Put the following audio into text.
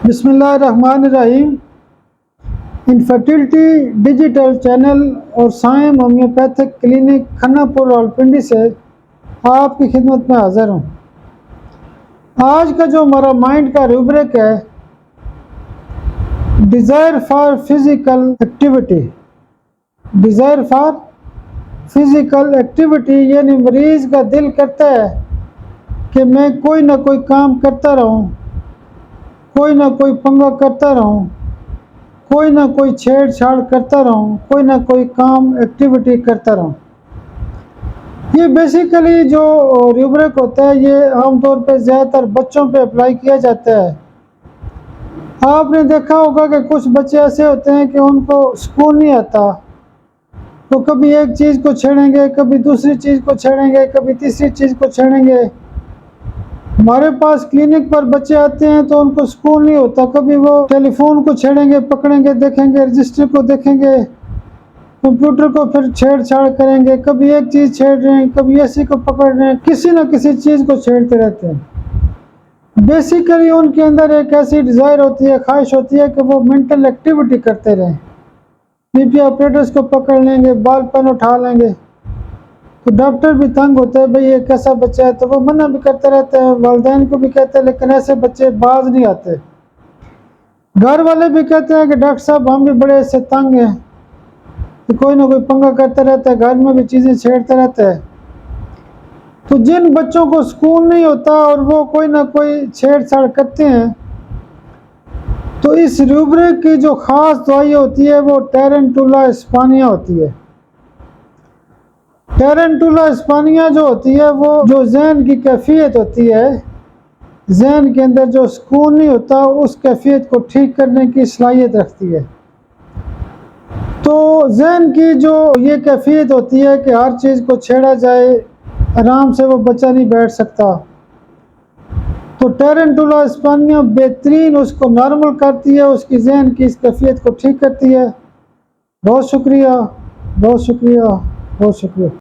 बिस्मिल्लाहिर्रहमानिर्रहीम। Infertility digital channel और Saim homeopathic clinic खन्नापुर Rawalpindi से आपकी खिदमत में हाज़िर हूँ। आज का जो हमारा माइंड का रूब्रिक है, desire for physical activity. Desire for physical activity यानी मरीज़ का दिल करता है कि मैं कोई ना कोई काम करता रहूं, कोई ना कोई पंगा करता रहूं, कोई ना कोई छेड़छाड़ करता रहूं, कोई ना कोई काम एक्टिविटी करता रहूं। ये बेसिकली जो रूब्रिक होता है, ये आमतौर पे ज़्यादातर बच्चों पे अप्लाई किया जाता है। आपने देखा होगा कि कुछ बच्चे ऐसे होते हैं कि उनको सुकून नहीं आता, तो कभी एक चीज़ को छेड़ेंगे, कभी दूसरी चीज़ को छेड़ेंगे, कभी तीसरी चीज़ को छेड़ेंगे। हमारे पास क्लिनिक पर बच्चे आते हैं तो उनको सुकून नहीं होता, कभी वो टेलीफोन को छेड़ेंगे, पकड़ेंगे, देखेंगे, रजिस्टर को देखेंगे, कंप्यूटर को फिर छेड़छाड़ करेंगे, कभी एक चीज़ छेड़ रहे हैं, कभी एसी को पकड़ रहे हैं, किसी न किसी चीज़ को छेड़ते रहते हैं। बेसिकली उनके अंदर एक ऐसी डिज़ायर होती है, ख्वाहिश होती है कि वो मेंटल एक्टिविटी करते रहें। बीपी ऑपरेटर्स को पकड़ लेंगे, बाल पेन उठा लेंगे, तो डॉक्टर भी तंग होता है, भाई ये कैसा बच्चा है, तो वो मना भी करते रहते हैं, वालिदैन को भी कहते हैं, लेकिन ऐसे बच्चे बाज नहीं आते। घर वाले भी कहते हैं कि डॉक्टर साहब हम भी बड़े ऐसे तंग हैं, तो कोई ना कोई पंगा करते रहता है, घर में भी चीज़ें छेड़ते रहते हैं। तो जिन बच्चों को सुकून नहीं होता और वो कोई ना कोई छेड़छाड़ करते हैं, तो इस रूब्रिक की जो ख़ास दवाई होती है वो टेरेंटुला स्पानिया होती है। टेरेंटुला स्पानिया जो होती है, वो जो जहन की कैफियत होती है, जहन के अंदर जो सुकून नहीं होता, उस कैफियत को ठीक करने की सलाहियत रखती है। तो जहन की जो ये कैफियत होती है कि हर चीज़ को छेड़ा जाए, आराम से वो बच्चा नहीं बैठ सकता, तो टेरेंटुला स्पानिया बेहतरीन उसको नॉर्मल करती है, उसकी जहन की इस कैफियत को ठीक करती है। बहुत शुक्रिया, बहुत शुक्रिया, बहुत शुक्रिया।